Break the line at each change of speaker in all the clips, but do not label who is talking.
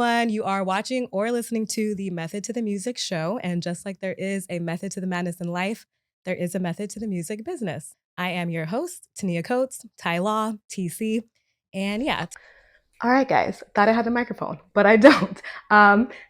everyone. You are watching or listening to the Method to the Music show. And just like there is a method to the madness in life, there is a method to the music business. I am your host, Tynia Coates, Ty Law, TC. And yeah.
All right, guys. Thought I had the microphone, but I don't.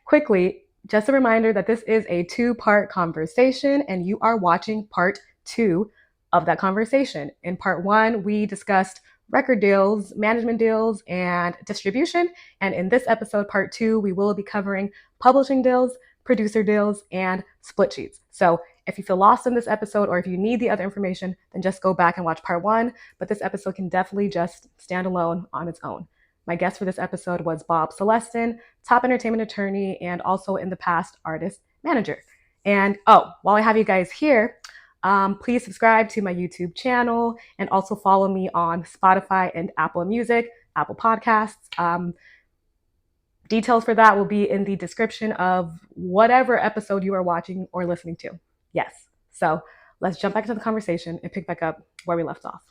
Quickly, just a reminder that this is a 2-part conversation and you are watching part 2 of that conversation. In part 1, we discussed record deals, management deals, and distribution. And in this episode, part 2, we will be covering publishing deals, producer deals, and split sheets. So if you feel lost in this episode or if you need the other information, then just go back and watch part 1. But this episode can definitely just stand alone on its own. My guest for this episode was Bob Celestin, top entertainment attorney, and also in the past artist manager. And while I have you guys here, please subscribe to my YouTube channel and also follow me on Spotify and Apple Music, Apple Podcasts. Details for that will be in the description of whatever episode you are watching or listening to. Yes. So let's jump back into the conversation and pick back up where we left off.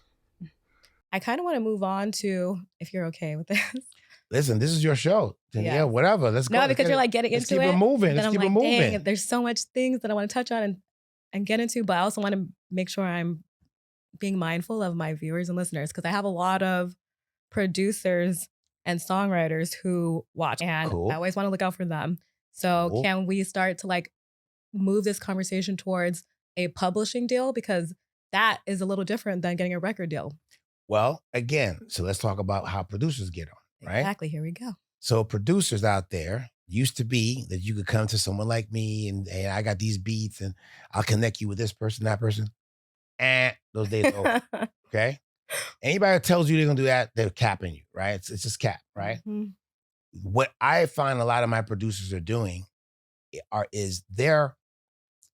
I kind of want to move on to, if you're okay with this.
Listen, this is your show. Yeah, whatever. Let's go.
No, because you're like getting into it.
Let's keep it moving.
Let's keep it moving. Dang, there's so much things that I want to touch on and get into, but I also want to make sure I'm being mindful of my viewers and listeners because I have a lot of producers and songwriters who watch, and I always want to look out for them. So can we start to like move this conversation towards a publishing deal? Because that is a little different than getting a record deal.
Well, again, so let's talk about how producers get on, right?
Exactly. Here we go.
So producers out there used to be that you could come to someone like me and I got these beats and I'll connect you with this person, that person. And those days are over, okay? Anybody that tells you they're going to do that, they're capping you, right? It's just cap, right? Mm-hmm. What I find a lot of my producers are doing is they're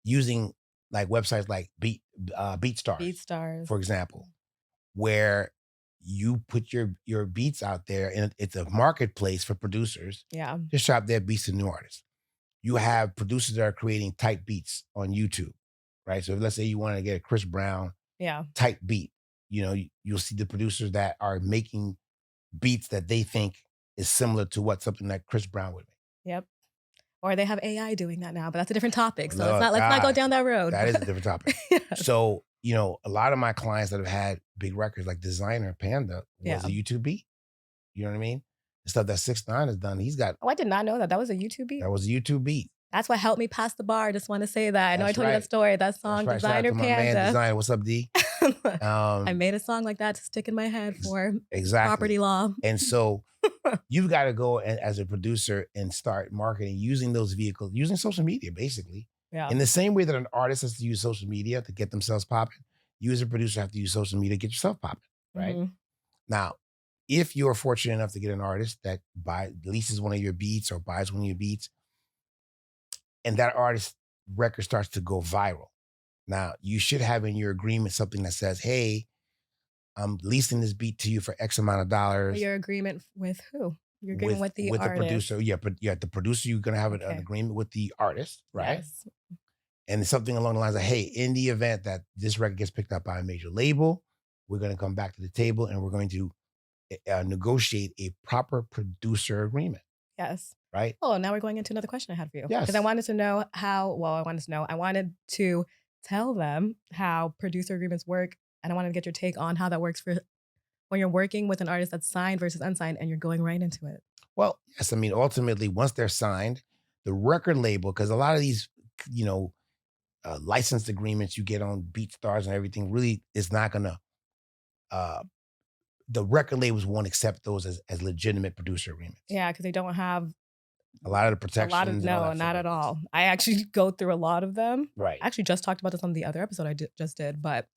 using like websites like BeatStars, for example, where you put your beats out there and it's a marketplace for producers to shop their beats to new artists. You have producers that are creating type beats on YouTube, right? So let's say you want to get a Chris Brown type beat, you'll see the producers that are making beats that they think is similar to what something like Chris Brown would make.
Yep. Or they have AI doing that now, but that's a different topic. So let's not go down that road.
That is a different topic. So, a lot of my clients that have had big records like Desiigner, Panda was a YouTube beat. You know what I mean? The stuff that 6ix9ine has done, he's got.
Oh, I did not know that. That was a YouTube beat?
That was a YouTube beat.
That's what helped me pass the bar. I just want to say that. I know I told you that story. That song, Desiigner, Panda.
My man, Desiigner. What's up, D?
I made a song like that to stick in my head for property law.
And so you've got to go as a producer and start marketing using those vehicles, using social media, basically. Yeah. In the same way that an artist has to use social media to get themselves popping, you as a producer have to use social media to get yourself popping, right? Mm-hmm. Now, if you're fortunate enough to get an artist that leases one of your beats or buys one of your beats, and that artist's record starts to go viral, now you should have in your agreement something that says, hey, I'm leasing this beat to you for X amount of dollars.
Your agreement with who? Your agreement with the artist.
The producer. Yeah, but the producer, you're going to have an agreement with the artist, right? Yes. And it's something along the lines of, hey, in the event that this record gets picked up by a major label, we're going to come back to the table and we're going to negotiate a proper producer agreement.
Yes.
Right?
Oh, now we're going into another question I had for you.
Yes.
Because I wanted to tell them how producer agreements work. And I wanted to get your take on how that works for when you're working with an artist that's signed versus unsigned and you're going right into it.
Well, yes. I mean, ultimately, once they're signed, the record label, because a lot of these, licensed agreements you get on BeatStars and everything really is not going to, the record labels won't accept those as legitimate producer agreements.
Yeah, because they don't have
a lot of the protections.
No, not at all. I actually go through a lot of them.
Right.
I actually just talked about this on the other episode I just did, but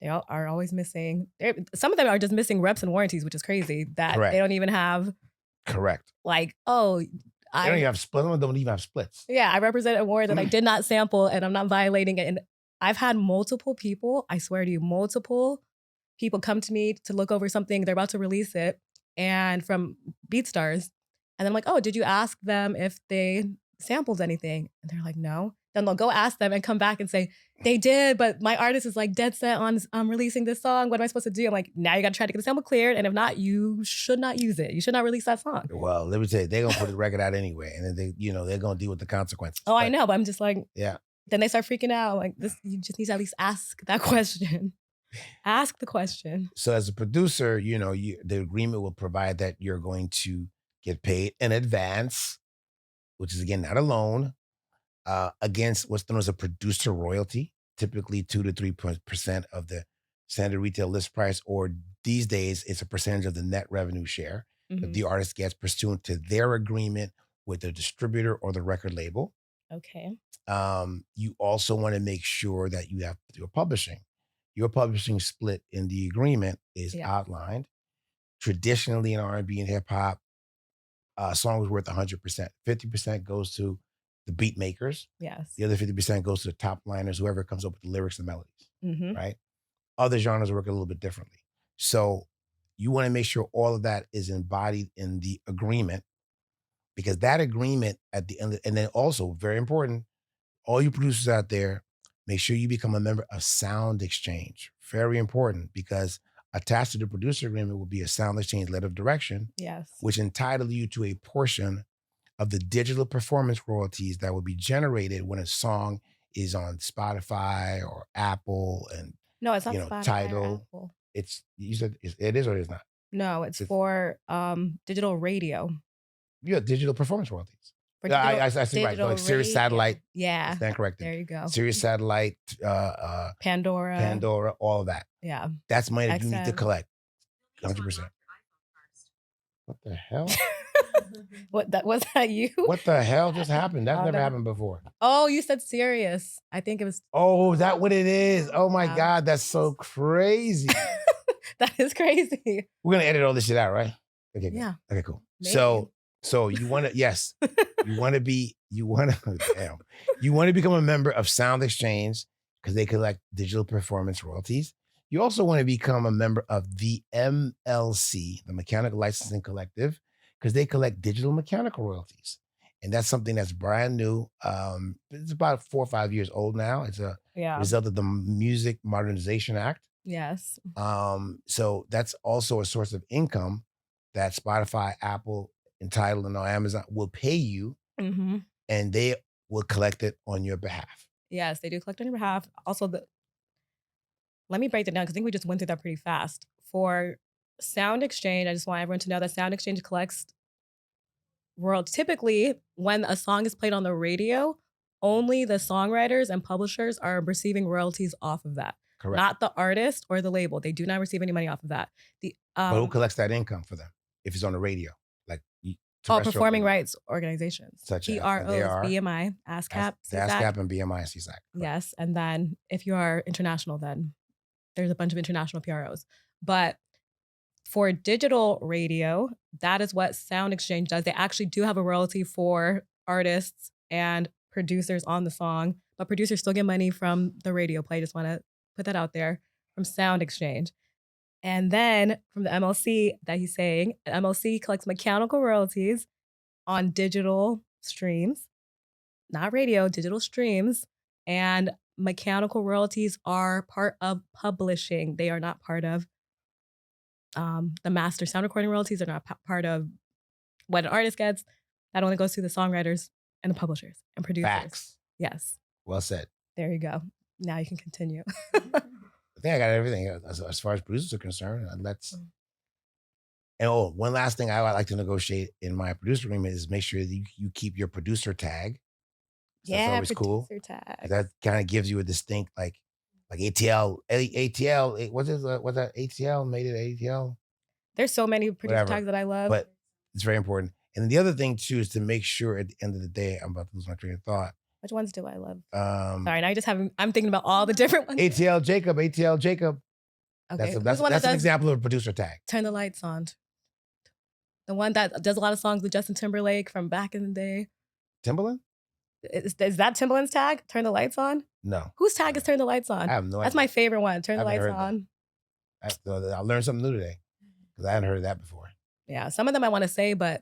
they all are always missing. Some of them are just missing reps and warranties, which is crazy that Correct. They don't even have.
Correct.
Like,
they don't even have splits. Some don't even have splits.
Yeah, I represent a award that I did not sample and I'm not violating it. And I've had multiple people, I swear to you, multiple people come to me to look over something. They're about to release it and from BeatStars. And then I'm like, oh, did you ask them if they sampled anything? And they're like, no. then they'll go ask them and come back and say, they did, but my artist is like dead set on releasing this song. What am I supposed to do? I'm like, now you got to try to get the sample cleared. And if not, you should not use it. You should not release that song.
Well, let me tell you, they're going to put the record out anyway. And then they're going to deal with the consequences.
Oh, I know. But I'm just like,
yeah.
Then they start freaking out. Like, this, you just need to at least ask that question. Ask the question.
So as a producer, the agreement will provide that you're going to get paid in advance, which is, again, not a loan, against what's known as a producer royalty, typically 2 to 3% of the standard retail list price, or these days, it's a percentage of the net revenue share that the artist gets pursuant to their agreement with the distributor or the record label.
Okay.
You also want to make sure that you have your publishing. Your publishing split in the agreement is outlined. Traditionally in R&B and hip hop, a song is worth 100%. 50% goes to the beat makers.
Yes.
The other 50% goes to the top liners, whoever comes up with the lyrics and melodies, right? Other genres work a little bit differently. So you want to make sure all of that is embodied in the agreement, because that agreement at the end, and then also very important, all you producers out there, make sure you become a member of SoundExchange. Very important, because attached to the producer agreement will be a SoundExchange letter of direction, which entitles you to a portion of the digital performance royalties that will be generated when a song is on Spotify or Apple and
no, it's not Spotify
Tidal.
or Apple.
You said it is or it is not?
No, it's for digital radio.
Yeah, digital performance royalties. I see right. Like Sirius Satellite.
Yeah.
Stand corrected.
There you go.
Sirius Satellite,
Pandora,
all of that.
Yeah.
That's money that you need to collect. 100%. What the hell?
Was that you?
What the hell just happened? That's never happened before.
Oh, you said Sirius. I think it was.
Oh, is that what it is? Oh my God, that's so crazy.
That is crazy.
We're gonna edit all this shit out, right? Okay.
Yeah.
Okay, cool.
Maybe.
So you want to, yes, you want to become a member of SoundExchange because they collect digital performance royalties. You also want to become a member of the MLC, the Mechanical Licensing Collective, because they collect digital mechanical royalties. And that's something that's brand new. It's about 4 or 5 years old now. It's a result of the Music Modernization Act.
Yes.
So that's also a source of income that Spotify, Apple, and Tidal, and Amazon will pay you, and they will collect it on your behalf.
Yes, they do collect on your behalf. Also, let me break that down because I think we just went through that pretty fast. For SoundExchange, I just want everyone to know that SoundExchange collects royalties. Typically, when a song is played on the radio, only the songwriters and publishers are receiving royalties off of that.
Correct.
Not the artist or the label. They do not receive any money off of that.
But who collects that income for them if it's on the radio? Like
performing rights organizations.
Such as
PROs, BMI, ASCAP,
ASCAP and BMI, CSAC.
Yes, and then if you are international, then there's a bunch of international PROs. But for digital radio, that is what SoundExchange does. They actually do have a royalty for artists and producers on the song, but producers still get money from the radio play. Just want to put that out there from SoundExchange. And then from the MLC that he's saying, MLC collects mechanical royalties on digital streams, not radio, digital streams. And mechanical royalties are part of publishing. They are not part of the master sound recording royalties. Are not part of what an artist gets. That only goes to the songwriters and the publishers and producers.
Facts.
Yes.
Well said.
There you go. Now you can continue.
I think I got everything as far as producers are concerned. And one last thing I like to negotiate in my producer agreement is make sure that you keep your producer tag. So that's always cool.
Tag.
That kind of gives you a distinct like ATL. What's that ATL? Made it ATL?
There's so many producer tags that I love.
But it's very important. And the other thing too is to make sure at the end of the day, I'm about to lose my train of thought.
Which ones do I love? Sorry, now I'm thinking about all the different ones.
ATL Jacob.
Okay.
That's an example of a producer tag.
Turn the Lights On. The one that does a lot of songs with Justin Timberlake from back in the day.
Timbaland?
Is that Timbaland's tag? Turn the Lights On?
No.
Whose tag is Turn the Lights On?
I have no idea.
That's my favorite one. Turn the Lights On.
I learned something new today because I hadn't heard that before.
Yeah, some of them I want to say, but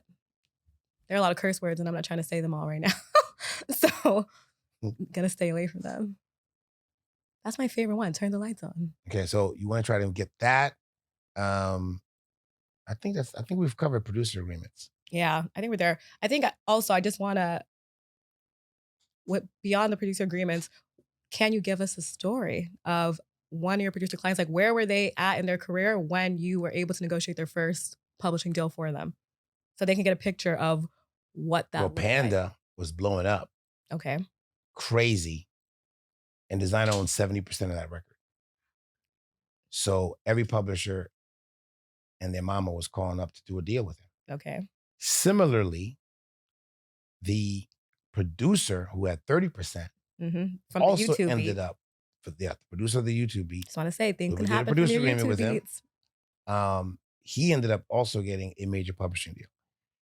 there are a lot of curse words and I'm not trying to say them all right now. So gonna stay away from them. That's my favorite one. Turn the lights on.
Okay, so you want to try to get that. I think we've covered producer agreements.
Yeah, I think we're there. I think also I just want to, beyond the producer agreements, can you give us a story of one of your producer clients? Like, where were they at in their career when you were able to negotiate their first publishing deal for them, so they can get a picture of what that.
Well, Panda was blowing up.
Okay.
Crazy. And Desiigner owns 70% of that record. So every publisher and their mama was calling up to do a deal with him.
Okay.
Similarly, the producer who had 30%
from
also
the YouTube
ended
beat.
up, the producer of the YouTube beat.
Just want to say things
we
can
did a
happen
producer
from your
agreement
YouTube
with
beats.
him. He ended up also getting a major publishing deal.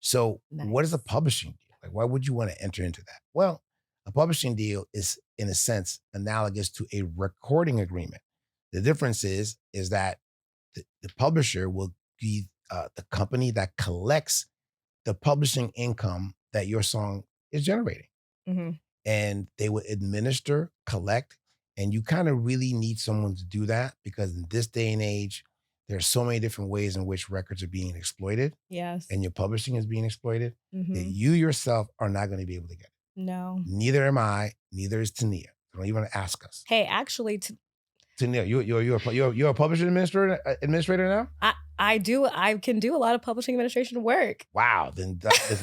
So what is a publishing deal? Like, why would you want to enter into that? Well, a publishing deal is, in a sense, analogous to a recording agreement. The difference is that the publisher will be the company that collects the publishing income that your song is generating.
Mm-hmm.
And they will administer, collect, and you kind of really need someone to do that, because in this day and age, there's so many different ways in which records are being exploited.
Yes.
And your publishing is being exploited,
Mm-hmm.
that you yourself are not going to be able to get it.
No.
Neither am I. Neither is Tynia. Don't even ask us.
Hey, actually,
Tynia, you're a publishing administrator now?
I do. I can do a lot of publishing administration work.
Wow. Then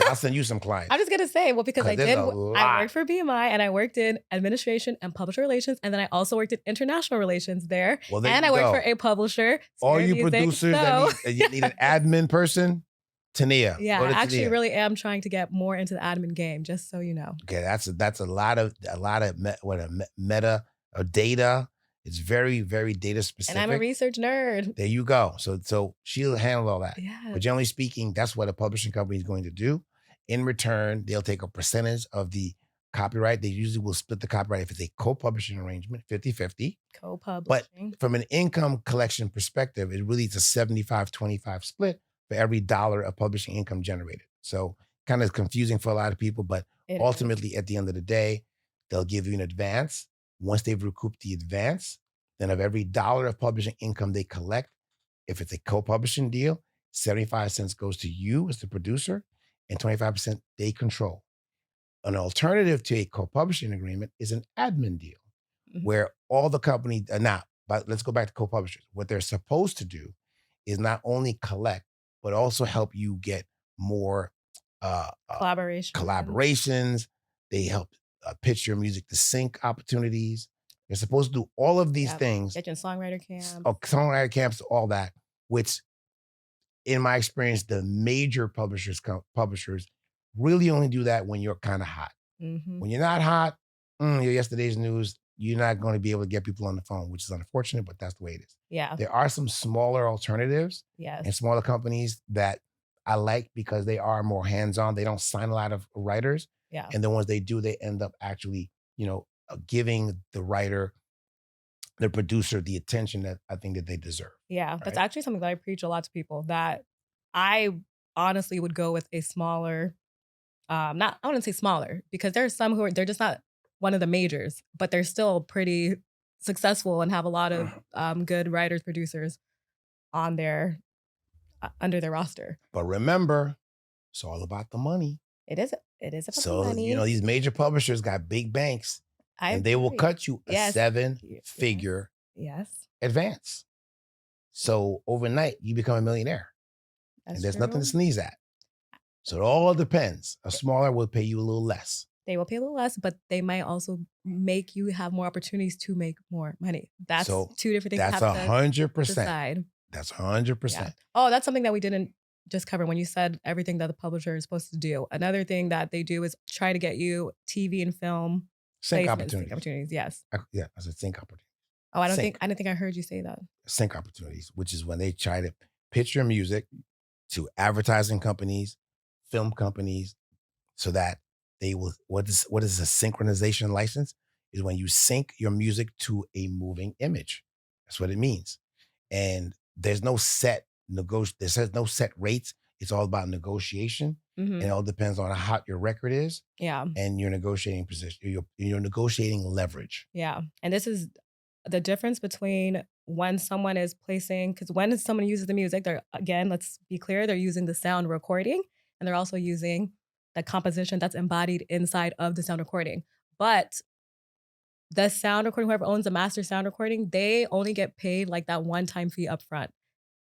I'll send you some clients.
I'm just gonna say, well, because I worked for BMI and I worked in administration and publisher relations, and then I also worked in international relations there.
Well,
and I worked for a publisher.
All you producers that need an admin person, Tynia.
Yeah, I actually really am trying to get more into the admin game, just so you know.
Okay, that's a lot of meta or data. It's very, very data specific.
And I'm a research nerd.
There you go. So she'll handle all that.
Yeah.
But generally speaking, that's what a publishing company is going to do. In return, they'll take a percentage of the copyright. They usually will split the copyright if it's a co-publishing arrangement, 50-50.
Co-publishing.
But from an income collection perspective, it really is a 75-25 split for every dollar of publishing income generated. So kind of confusing for a lot of people, but ultimately at the end of the day, they'll give you an advance. Once they've recouped the advance, then of every dollar of publishing income they collect, if it's a co-publishing deal, 75 cents goes to you as the producer and 25% they control. An alternative to a co-publishing agreement is an admin deal, where all the company, but let's go back to co-publishers. What they're supposed to do is not only collect, but also help you get more collaborations. They help pitch your music to sync opportunities. You're supposed to do all of these things.
Get your songwriter camps.
Songwriter camps, all that, which in my experience, the major publishers really only do that when you're kind of hot.
Mm-hmm.
When you're not hot, you're yesterday's news, you're not going to be able to get people on the phone, which is unfortunate, but that's the way it is.
Yeah.
There are some smaller alternatives and smaller companies that I like because they are more hands-on. They don't sign a lot of writers.
Yeah.
And the ones they do, they end up actually, giving the writer, the producer, the attention that I think that they deserve.
Yeah. Right? That's actually something that I preach a lot to people, that I honestly would go with a smaller, I wouldn't say smaller, because there are some who they're just not one of the majors, but they're still pretty successful and have a lot of good writers, producers on under their roster.
But remember, it's all about the money.
It is about
so,
the money.
These major publishers got big banks, and they will cut you a 7-figure advance. So overnight, you become a millionaire. And there's nothing to sneeze at. So it all depends. A smaller will pay you a little less.
They will pay a little less, but they might also make you have more opportunities to make more money. That's two different things.
That's 100%.
Decide.
That's 100%.
Yeah. Oh, that's something that we didn't just cover when you said everything that the publisher is supposed to do. Another thing that they do is try to get you TV and film
sync
placements,
opportunities.
Sync opportunities, yes.
Yeah, I said sync opportunities.
Oh, I don't think I heard you say that.
Sync opportunities, which is when they try to pitch your music to advertising companies, film companies, so that they will. What is a synchronization license? Is when you sync your music to a moving image. That's what it means. And there's no set rates. It's all about negotiation. And it all depends on how hot your record is.
Yeah.
And your negotiating position, your negotiating leverage.
Yeah. And this is the difference between when someone is placing, because when someone uses the music, they're, again, let's be clear, they're using the sound recording, and they're also using the composition that's embodied inside of the sound recording. But the sound recording, whoever owns the master sound recording, they only get paid like that one-time fee up front.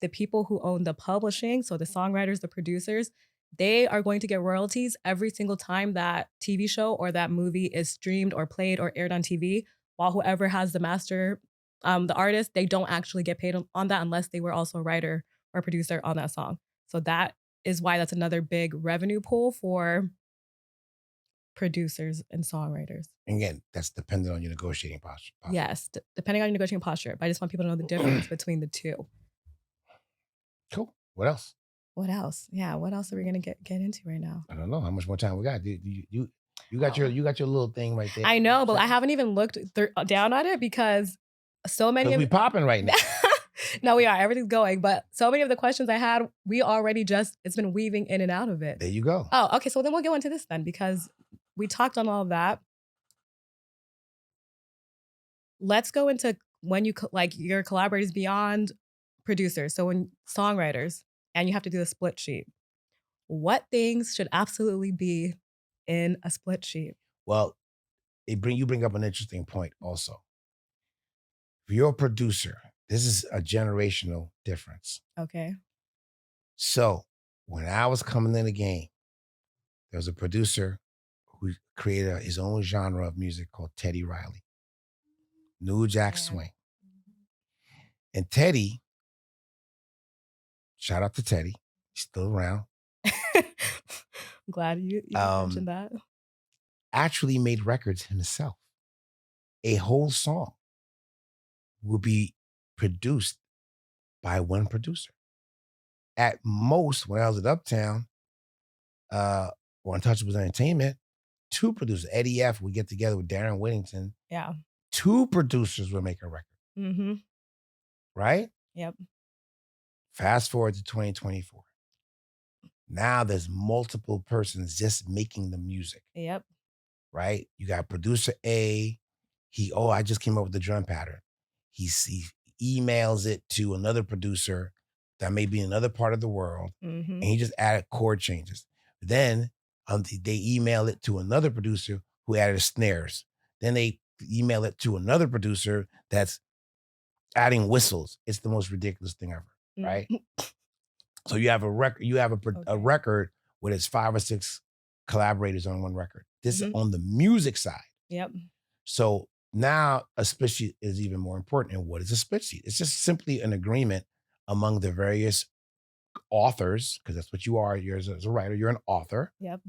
The people who own the publishing, so the songwriters, the producers, they are going to get royalties every single time that TV show or that movie is streamed or played or aired on TV, while whoever has the master, the artist, they don't actually get paid on that unless they were also a writer or producer on that song. So that is why that's another big revenue pool for producers and songwriters.
Again, that's dependent on your negotiating posture.
Yes, depending on your negotiating posture. But I just want people to know the difference between the two.
Cool. What else?
What else? Yeah, what else are we gonna get into right now?
I don't know how much more time we got. You got your little thing right there.
I know, but I haven't even looked down on it because so many of
we popping right now.
No, we are. Everything's going. But so many of the questions I had, we already it's been weaving in and out of it.
There you go.
Oh, okay. So then we'll go into this then because we talked on all of that. Let's go into when you like your collaborators beyond producers. So when songwriters and you have to do a split sheet, what things should absolutely be in a split sheet?
Well, you bring up an interesting point also. If you're a producer, this is a generational difference.
Okay.
So when I was coming in the game, there was a producer who created his own genre of music called Teddy Riley. New Jack Swing. And Teddy, shout out to Teddy, he's still around.
I'm glad you mentioned that.
Actually made records himself. A whole song will be produced by one producer. At most, when I was at Uptown, or Untouchables Entertainment, two producers. Eddie F. would get together with Darren Whittington.
Yeah.
Two producers would make a record.
Mm-hmm.
Right?
Yep.
Fast forward to 2024. Now there's multiple persons just making the music.
Yep.
Right? You got producer A. I just came up with the drum pattern. He emails it to another producer that may be in another part of the world, and he just added chord changes. Then they email it to another producer who added snares. Then they email it to another producer that's adding whistles. It's the most ridiculous thing ever, right? So you have a record. You have a record where there's 5 or 6 collaborators on one record. This is on the music side.
Yep. So
now a split sheet is even more important. And what is a split sheet? It's just simply an agreement among the various authors, because that's what you are. You're as a writer, you're an author.
Yep.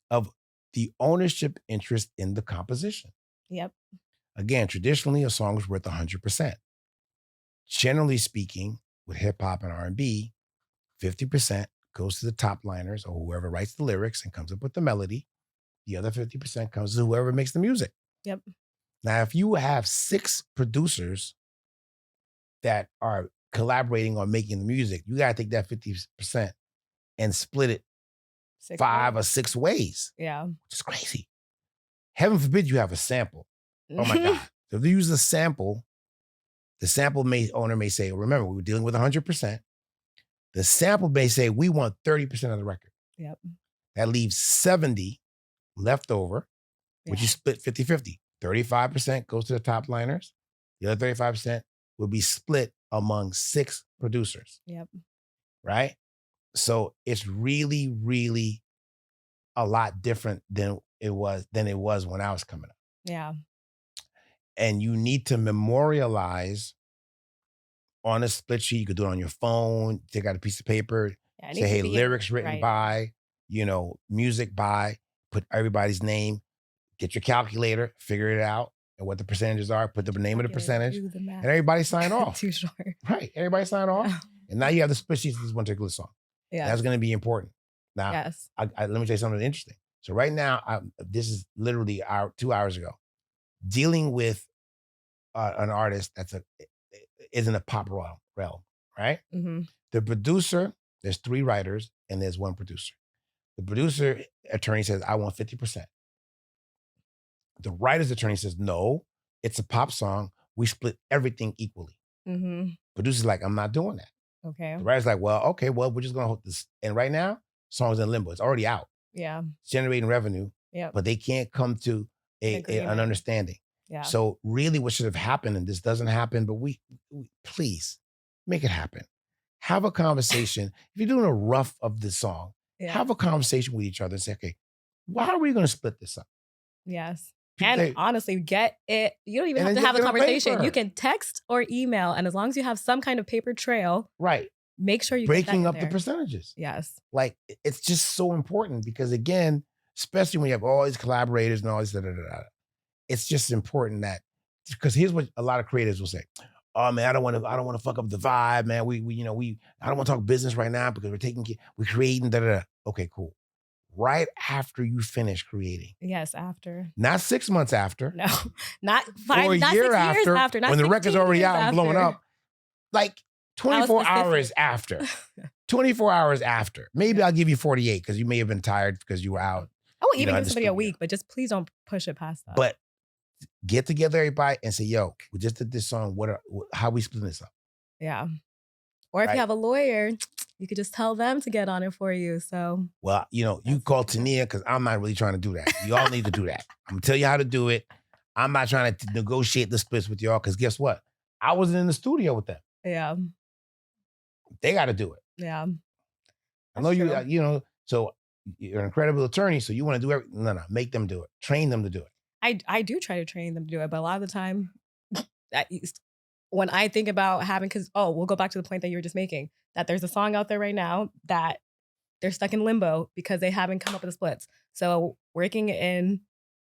Of the ownership interest in the composition.
Yep.
Again, traditionally, a song is worth 100%. Generally speaking, with hip hop and R&B, 50% goes to the top liners or whoever writes the lyrics and comes up with the melody. The other 50% comes to whoever makes the music.
Yep.
Now, if you have 6 producers that are collaborating on making the music, you got to take that 50% and split it 5 or 6 ways.
Yeah.
Which is crazy. Heaven forbid you have a sample. Oh my God. So if you use a sample, the sample owner may say, remember, we were dealing with 100%. The sample may say, we want 30% of the record.
Yep.
That leaves 70 left over, which you split 50-50. 35% goes to the top liners. The other 35% will be split among 6 producers.
Yep.
Right? So it's really, really a lot different than it was when I was coming up.
Yeah.
And you need to memorialize on a split sheet. You could do it on your phone, take out a piece of paper, say, hey, lyrics written by, music by, put everybody's name, get your calculator, figure it out, and what the percentages are, put the name of the percentage, and everybody sign off.
Too short.
Right. Everybody sign off. Yeah. And now you have the split sheets of this one particular song.
Yeah.
That's going to be important. Now, let me tell you something interesting. So right now, this is literally 2 hours ago, dealing with an artist that's isn't a pop realm, right? Mm-hmm. The producer, there's 3 writers and there's 1 producer. The producer attorney says, I want 50%. The writer's attorney says, no, it's a pop song. We split everything equally.
Mm-hmm.
Producer's like, I'm not doing that.
Okay.
The writer's like, well, okay, well, we're just going to hold this. And right now, song's in limbo. It's already out.
Yeah.
It's generating revenue,
Yeah.
but they can't come to an understanding.
Yeah.
So really what should have happened, and this doesn't happen, but we please make it happen. Have a conversation. If you're doing a rough of the song, have a conversation with each other and say, okay, well, how are we going to split this up?
Yes. And honestly, get it. You don't even have to have a conversation. You can text or email. And as long as you have some kind of paper trail,
right?
Make sure you
breaking up the percentages.
Yes.
Like it's just so important because again, especially when you have all these collaborators and all this, it's just important that, because here's what a lot of creatives will say. Oh man, I don't want to fuck up the vibe, man. I don't want to talk business right now because we're creating, Okay, cool. Right after you finish creating.
Yes, after.
Not 6 months after.
No, not 5,
or a
not
year
6
after,
years after. Not
when the record's already out and blowing up. Like 24 hours after. 24 hours after. Maybe I'll give you 48 because you may have been tired because you were out.
I will even give somebody a week, but just please don't push it past that.
But get together, everybody, and say, yo, we just did this song. How we splitting this up?
Yeah. Or if you have a lawyer, you could just tell them to get on it for you. So,
well, you call Tynia because I'm not really trying to do that. You all need to do that. I'm gonna tell you how to do it. I'm not trying to negotiate the splits with y'all because guess what? I wasn't in the studio with them.
Yeah.
They got to do it.
Yeah.
I know you. So you're an incredible attorney. So you want to do everything. No, make them do it. Train them to do it.
I do try to train them to do it, but a lot of the time, when I think about having, we'll go back to the point that you were just making, that there's a song out there right now that they're stuck in limbo because they haven't come up with the splits. So working in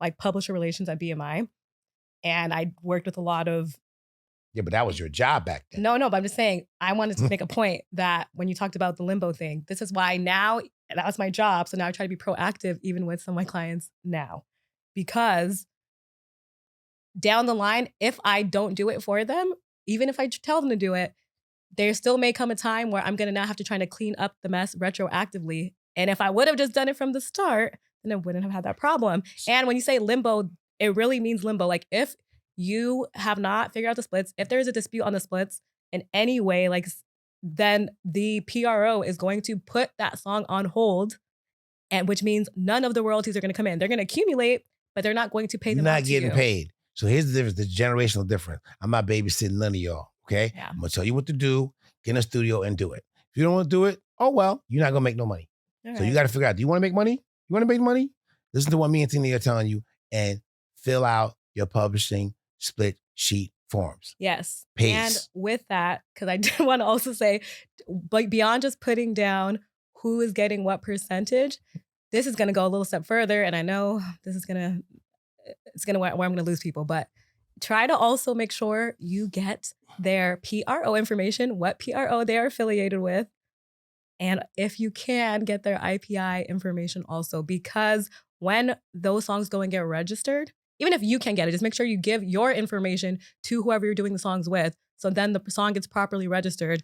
like publisher relations at BMI, and I worked with a lot of.
Yeah, but that was your job back then.
No, but I'm just saying, I wanted to make a point that when you talked about the limbo thing, this is why now, that was my job. So now I try to be proactive even with some of my clients now, because down the line, if I don't do it for them, even if I tell them to do it, there still may come a time where I'm going to now have to try to clean up the mess retroactively. And if I would have just done it from the start, then I wouldn't have had that problem. And when you say limbo, it really means limbo. Like if you have not figured out the splits, if there's a dispute on the splits in any way, then the PRO is going to put that song on hold, and which means none of the royalties are going to come in. They're going to accumulate, but they're not going to pay them.
You're not getting paid. So here's the difference, the generational difference. I'm not babysitting none of y'all, okay? Yeah. I'm going to tell you what to do, get in a studio and do it. If you don't want to do it, oh well, you're not going to make no money. All so you got to figure out, do you want to make money? You want to make money? Listen to what me and Tynia are telling you and fill out your publishing split sheet forms.
Yes.
Peace.
And with that, because I do want to also say, like beyond just putting down who is getting what percentage, this is going to go a little step further. And I know this is where I'm going to lose people, but try to also make sure you get their PRO information, what PRO they are affiliated with. And if you can, get their IPI information also, because when those songs go and get registered, even if you can get it, just make sure you give your information to whoever you're doing the songs with. So then the song gets properly registered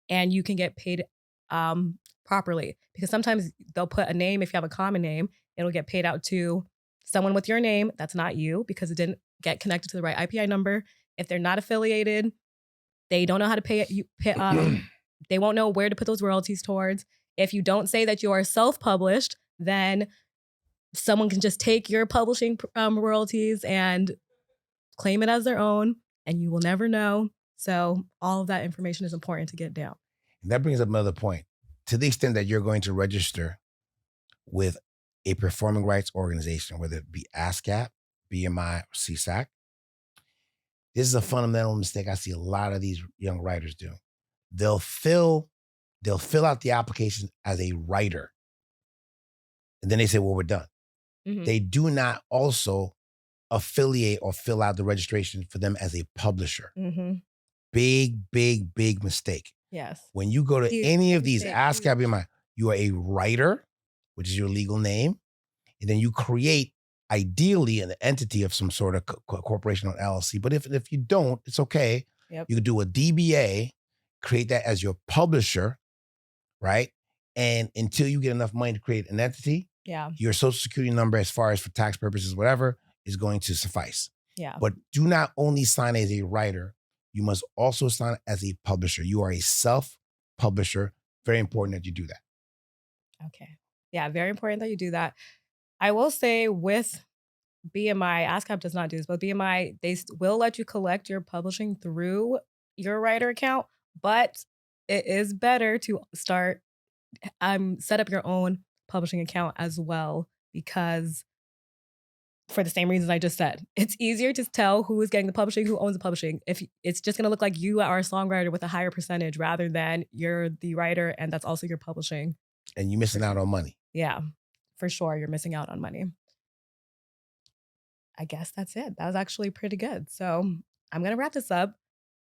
and you can get paid properly. Because sometimes they'll put a name, if you have a common name, it'll get paid out to someone with your name. That's not you because it didn't get connected to the right IPI number. If they're not affiliated, they don't know how to pay it. They won't know where to put those royalties towards. If you don't say that you are self-published, then someone can just take your publishing royalties and claim it as their own, and you will never know. So all of that information is important to get down.
And that brings up another point. To the extent that you're going to register with a performing rights organization, whether it be ASCAP, BMI, or CSAC, this is a fundamental mistake I see a lot of these young writers do. They'll fill out the application as a writer. And then they say, well, we're done. Mm-hmm. They do not also affiliate or fill out the registration for them as a publisher. Mm-hmm. Big mistake.
Yes.
When you go to any of these ASCAP, BMI, you are a writer, which is your legal name. And then you create, ideally, an entity of some sort of corporation or LLC. But if you don't, it's okay. Yep. You could do a DBA, create that as your publisher, right? And until you get enough money to create an entity, your social security number, as far as for tax purposes, whatever, is going to suffice.
Yeah.
But do not only sign as a writer, you must also sign as a publisher. You are a self-publisher. Very important that you do that.
Okay. Yeah, very important that you do that. I will say with BMI, ASCAP does not do this, but BMI, they will let you collect your publishing through your writer account, but it is better to set up your own publishing account as well, because for the same reasons I just said, it's easier to tell who is getting the publishing, who owns the publishing. If it's just going to look like you are a songwriter with a higher percentage rather than you're the writer and that's also your publishing.
And you're missing out on money.
Yeah, for sure. You're missing out on money. I guess that's it. That was actually pretty good. So I'm going to wrap this up.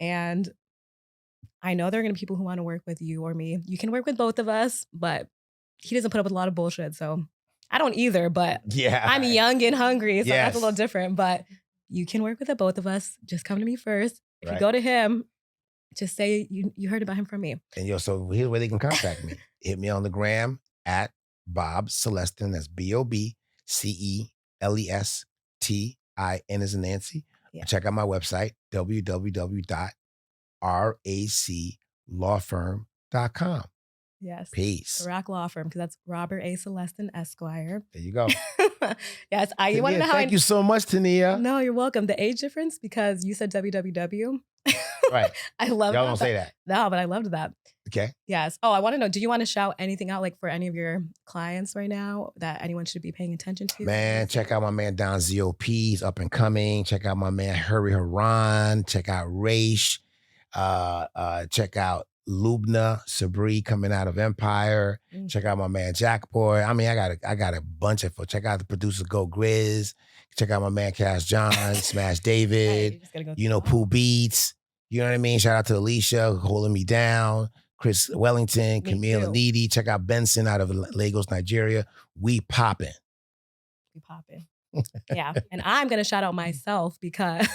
And I know there are going to be people who want to work with you or me. You can work with both of us, but he doesn't put up with a lot of bullshit. So I don't either, but I'm young and hungry. So that's a little different. But you can work with the both of us. Just come to me first. If you go to him, just say you heard about him from me.
And so here's where they can contact me. Hit me on the gram at Bob Celestin. That's BOBCELESTIN as in Nancy. Yeah. Check out my website, www.raclawfirm.com.
Yes.
Peace.
Rock Law Firm, because that's Robert A. Celestin, Esquire.
There you go.
Yes. You want to know how
Thank you so much, Tynia.
No, you're welcome. The age difference, because you said www.
Right.
I love
Y'all don't say that.
No, but I loved that.
Okay.
Yes. Oh, I want to know, do you want to shout anything out, like for any of your clients right now that anyone should be paying attention to?
Man, check out my man Don ZOP. He's up and coming. Check out my man Hurry Haran. Check out Raish. Check out Lubna Sabri coming out of Empire. Check out my man Jack Boy. I mean, I got a bunch of folks. Check out the producer Go Grizz. Check out my man Cass John, Smash David. Pooh Beats. You know what I mean? Shout out to Alicia holding me down. Chris Wellington, Camille Needy. Check out Benson out of Lagos, Nigeria. We popping.
We popping. Yeah. And I'm going to shout out myself because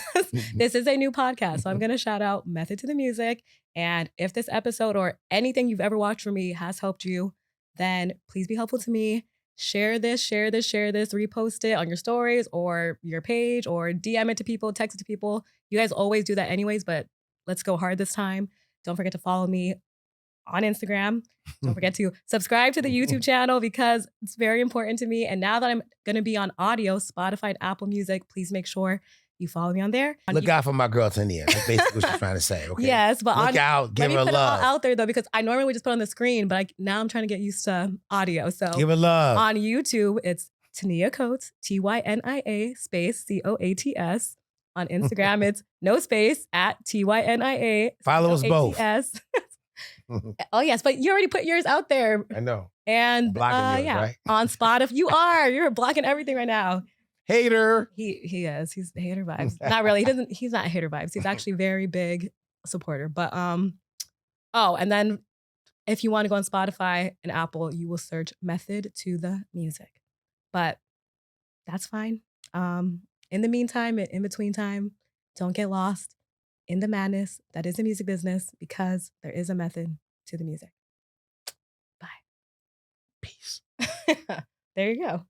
this is a new podcast. So I'm going to shout out Method to the Music. And if this episode or anything you've ever watched from me has helped you, then please be helpful to me. Share this, repost it on your stories or your page, or DM it to people, text it to people. You guys always do that anyways, but let's go hard this time. Don't forget to follow me on Instagram. Don't forget to subscribe to the YouTube channel because it's very important to me. And now that I'm going to be on audio, Spotify and Apple Music, please make sure you follow me on there.
Look out for my girl, Tynia. That's basically what she's trying to say. Okay.
Yes, but
look out, give her love. Let me put it all
out there though, because I normally would just put on the screen, but now I'm trying to get used to audio. So
give her love.
On YouTube, it's Tynia Coates, TYNIA space COATS. On Instagram, it's no space at TYNIA.
Follow us both.
Oh yes, but you already put yours out there.
I know.
And
blocking yours, right?
On Spotify, you're blocking everything right now.
Hater.
He is. He's hater vibes. Not really. He's not hater vibes. He's actually very big supporter. But and then if you want to go on Spotify and Apple, you will search Method to the Music. But that's fine. In the meantime, in between time, don't get lost in the madness that is the music business, because there is a method to the music. Bye.
Peace.
There you go.